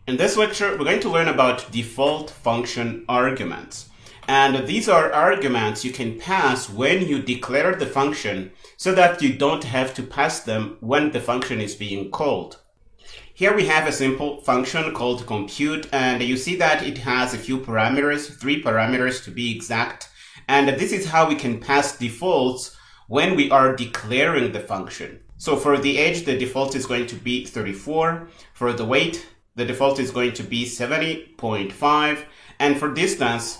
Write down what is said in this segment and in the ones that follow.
In this lecture, we're going to learn about default function arguments. And these are arguments you can pass when you declare the function so that you don't have to pass them when the function is being called. Here we have a simple function called compute, and you see that it has a few parameters, 3 parameters to be exact. And this is how we can pass defaults when we are declaring the function. So for the age, the default is going to be 34. For the weight, the default is going to be 70.5, and for distance,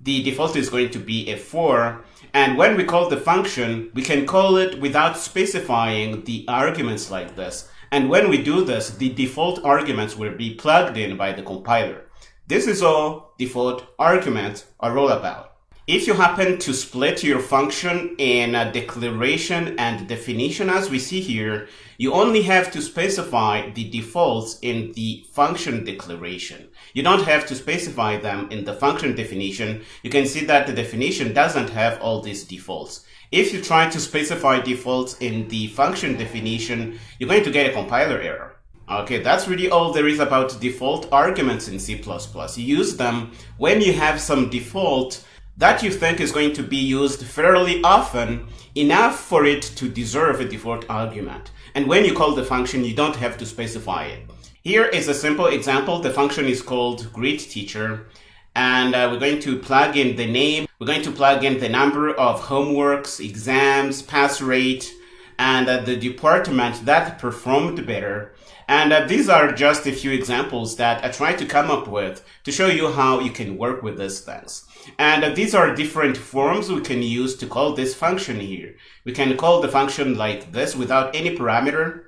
the default is going to be a 4. And when we call the function, we can call it without specifying the arguments like this. And when we do this, the default arguments will be plugged in by the compiler. This is all default arguments are all about. If you happen to split your function in a declaration and definition as we see here, you only have to specify the defaults in the function declaration. You don't have to specify them in the function definition. You can see that the definition doesn't have all these defaults. If you try to specify defaults in the function definition, you're going to get a compiler error. Okay, that's really all there is about default arguments in C++. You use them when you have some default that you think is going to be used fairly often, enough for it to deserve a default argument. And when you call the function, you don't have to specify it. Here is a simple example. The function is called greetTeacher, and we're going to plug in the name. We're going to plug in the number of homeworks, exams, pass rate, and the department that performed better. And these are just a few examples that I tried to come up with to show you how you can work with these things. And these are different forms we can use to call this function here. We can call the function like this without any parameter.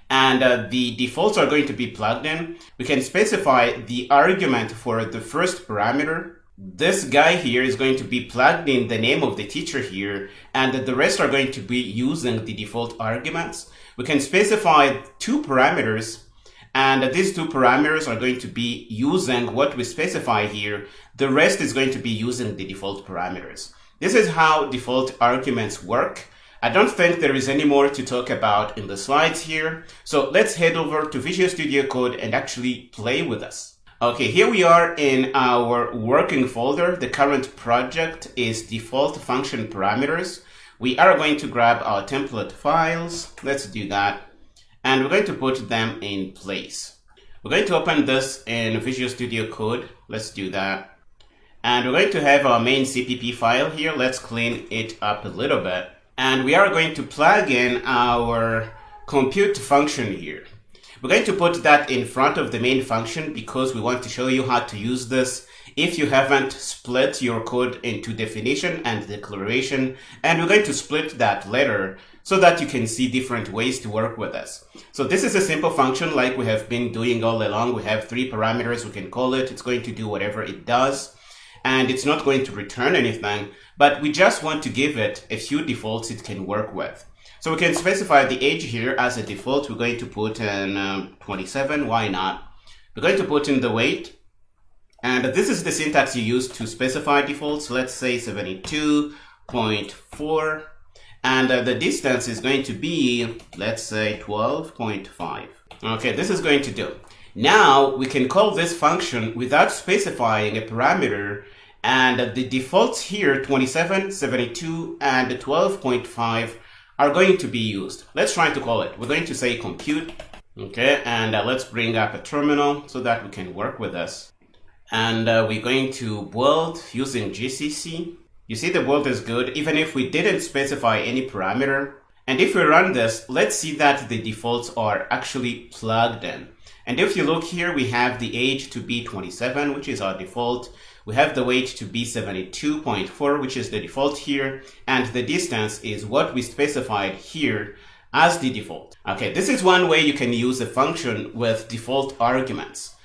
And the defaults are going to be plugged in. We can specify the argument for the first parameter. This guy here is going to be plugged in the name of the teacher here, and the rest are going to be using the default arguments. We can specify 2 parameters, and these 2 parameters are going to be using what we specify here. The rest is going to be using the default parameters. This is how default arguments work. I don't think there is any more to talk about in the slides here. So let's head over to Visual Studio Code and actually play with us. Okay, here we are in our working folder. The current project is default function parameters. We are going to grab our template files. Let's do that. And we're going to put them in place. We're going to open this in Visual Studio Code. Let's do that. And we're going to have our main CPP file here. Let's clean it up a little bit. And we are going to plug in our compute function here. We're going to put that in front of the main function because we want to show you how to use this if you haven't split your code into definition and declaration. And we're going to split that later so that you can see different ways to work with this. So this is a simple function like we have been doing all along. We have 3 parameters we can call it. It's going to do whatever it does. And it's not going to return anything, but we just want to give it a few defaults it can work with. So we can specify the age here as a default. We're going to put in 27. Why not? We're going to put in the weight. And this is the syntax you use to specify defaults. Let's say 72.4. And the distance is going to be, let's say 12.5. Okay, this is going to do. Now we can call this function without specifying a parameter. And the defaults here, 27, 72, and 12.5 are going to be used. Let's try to call it. We're going to say compute. Okay, and let's bring up a terminal so that we can work with this. And we're going to build using GCC. You see the build is good even if we didn't specify any parameter. And if we run this, let's see that the defaults are actually plugged in. And if you look here, we have the age to be 27, which is our default. We have the weight to be 72.4, which is the default here. And the distance is what we specified here as the default. Okay, this is one way you can use a function with default arguments.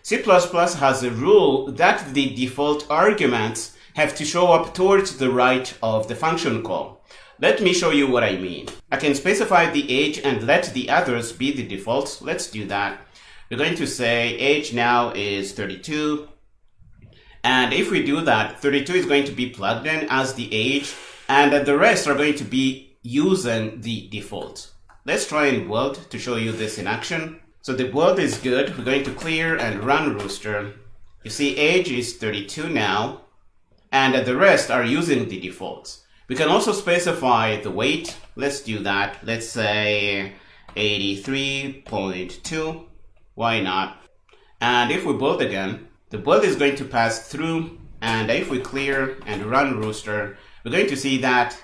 C++ has a rule that the default arguments have to show up towards the right of the function call. Let me show you what I mean. I can specify the age and let the others be the defaults. Let's do that. We're going to say age now is 32. And if we do that, 32 is going to be plugged in as the age, and the rest are going to be using the default. Let's try and build to show you this in action. So the build is good. We're going to clear and run Rooster. You see age is 32 now, and the rest are using the defaults. We can also specify the weight. Let's do that. Let's say 83.2. Why not? And if we build again, the build is going to pass through, and if we clear and run Rooster, we're going to see that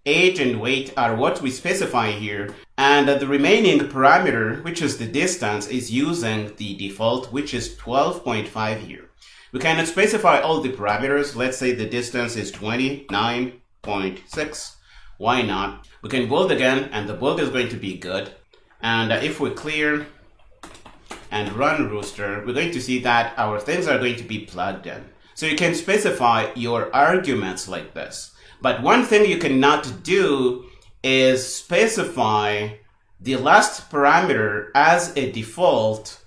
age and weight are what we specify here, and the remaining parameter, which is the distance, is using the default, which is 12.5 here. We can specify all the parameters. Let's say the distance is 29.6. Why not? We can build again, and the build is going to be good. And if we clear and run Rooster, we're going to see that our things are going to be plugged in. So you can specify your arguments like this. But one thing you cannot do is specify the last parameter as a default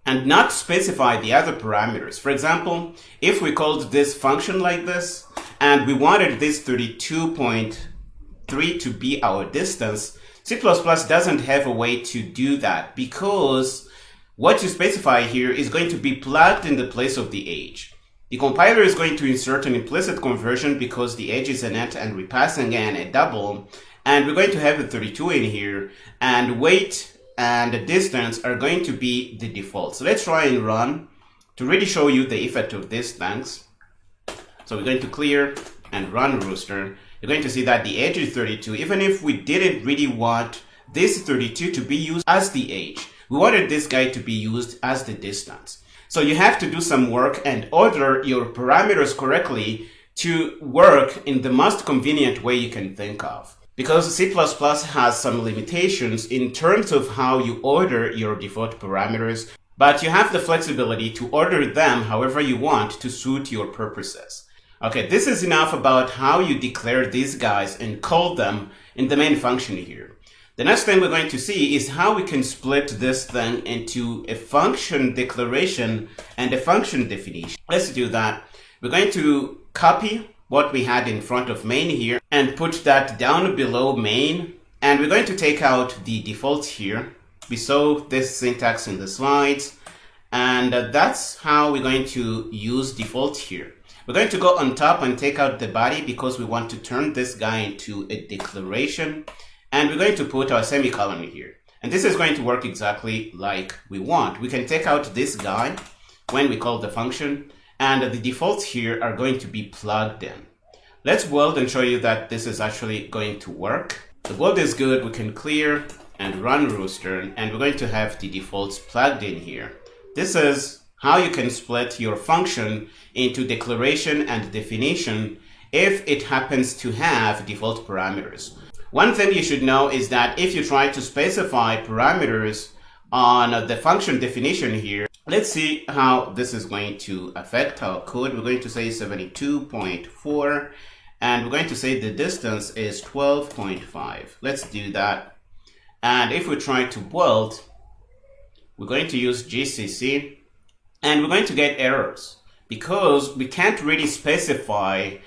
and not specify the other parameters. For example, if we called this function like this, and we wanted this 32.3 to be our distance, C++ doesn't have a way to do that, because what you specify here is going to be plugged in the place of the age. The compiler is going to insert an implicit conversion because the age is an int and we're passing in a double, and we're going to have a 32 in here, and weight and distance are going to be the default. So let's try and run to really show you the effect of these things. So we're going to clear and run Rooster. You're going to see that the age is 32, even if we didn't really want this 32 to be used as the age. We wanted this guy to be used as the distance. So you have to do some work and order your parameters correctly to work in the most convenient way you can think of. Because C++ has some limitations in terms of how you order your default parameters, but you have the flexibility to order them however you want to suit your purposes. Okay, this is enough about how you declare these guys and call them in the main function here. The next thing we're going to see is how we can split this thing into a function declaration and a function definition. Let's do that. We're going to copy what we had in front of main here and put that down below main. And we're going to take out the defaults here. We saw this syntax in the slides, and that's how we're going to use default here. We're going to go on top and take out the body because we want to turn this guy into a declaration. And we're going to put our semicolon here. And this is going to work exactly like we want. We can take out this guy when we call the function, and the defaults here are going to be plugged in. Let's build and show you that this is actually going to work. The build is good. We can clear and run Rooster, and we're going to have the defaults plugged in here. This is how you can split your function into declaration and definition if it happens to have default parameters. One thing you should know is that if you try to specify parameters on the function definition here, let's see how this is going to affect our code. We're going to say 72.4, and we're going to say the distance is 12.5. Let's do that. And if we try to build, we're going to use GCC, and we're going to get errors because we can't really specify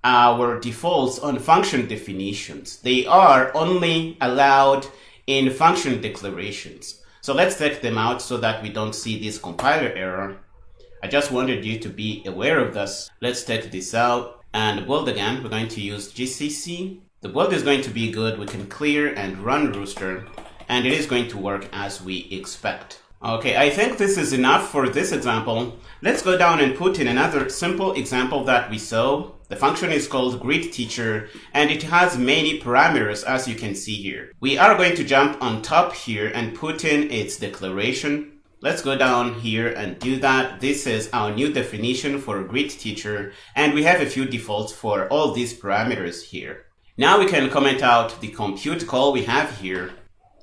our defaults on function definitions. They are only allowed in function declarations. So let's take them out so that we don't see this compiler error. I just wanted you to be aware of this. Let's take this out and build again. We're going to use GCC. The build is going to be good. We can clear and run Rooster, and it is going to work as we expect. Okay, I think this is enough for this example. Let's go down and put in another simple example that we saw. The function is called greetTeacher, and it has many parameters, as you can see here. We are going to jump on top here and put in its declaration. Let's go down here and do that. This is our new definition for greetTeacher, and we have a few defaults for all these parameters here. Now we can comment out the compute call we have here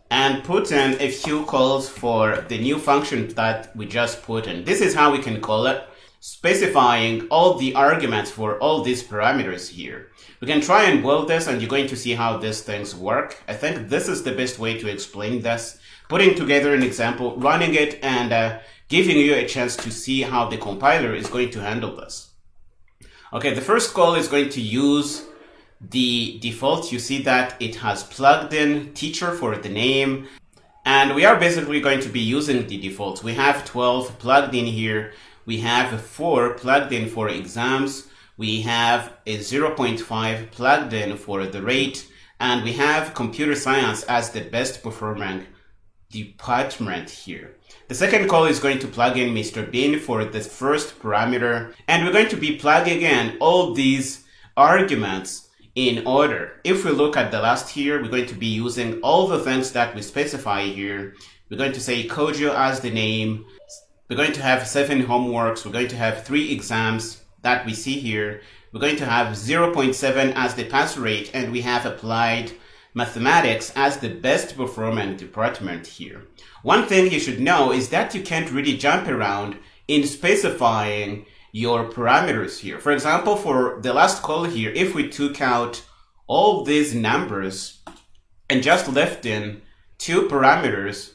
and put in a few calls for the new function that we just put in. This is how we can call it, specifying all the arguments for all these parameters here. We can try and build this, and you're going to see how these things work. I think this is the best way to explain this, putting together an example, running it, and giving you a chance to see how the compiler is going to handle this. Okay, the first call is going to use the default. You see that it has plugged in teacher for the name, And we are basically going to be using the defaults. We have 12 plugged in here. We have 4 plugged in for exams. We have a 0.5 plugged in for the rate. And we have computer science as the best performing department here. The second call is going to plug in Mr. Bean for the first parameter. And we're going to be plugging in all these arguments in order. If we look at the last here, we're going to be using all the things that we specify here. We're going to say Kojo as the name. We're going to have 7 homeworks. We're going to have 3 exams that we see here. We're going to have 0.7 as the pass rate, and we have applied mathematics as the best performing department here. One thing you should know is that you can't really jump around in specifying your parameters here. For example, for the last call here, if we took out all these numbers and just left in 2 parameters,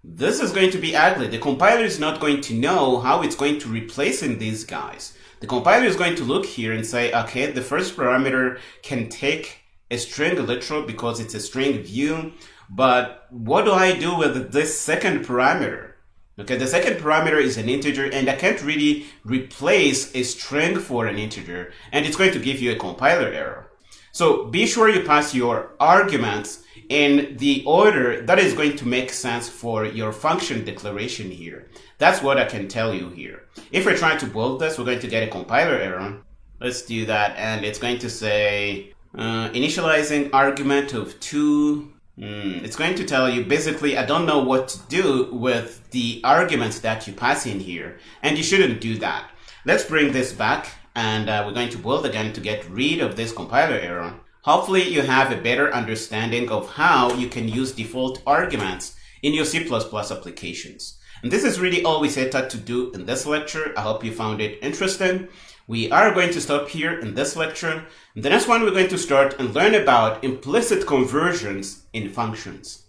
this is going to be ugly. The compiler is not going to know how it's going to replace in these guys. The compiler is going to look here and say, okay, the first parameter can take a string literal because it's a string view, but what do I do with this second parameter? Okay, the second parameter is an integer, and I can't really replace a string for an integer, and it's going to give you a compiler error. So be sure you pass your arguments in the order that is going to make sense for your function declaration here. That's what I can tell you here. If we're trying to build this, we're going to get a compiler error. Let's do that, and it's going to say initializing argument of 2. It's going to tell you, basically, I don't know what to do with the arguments that you pass in here, and you shouldn't do that. Let's bring this back, and we're going to build again to get rid of this compiler error. Hopefully, you have a better understanding of how you can use default arguments in your C++ applications. And this is really all we set out to do in this lecture. I hope you found it interesting. We are going to stop here in this lecture. In the next one, we're going to start and learn about implicit conversions in functions.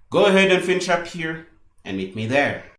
Go ahead and finish up here and meet me there.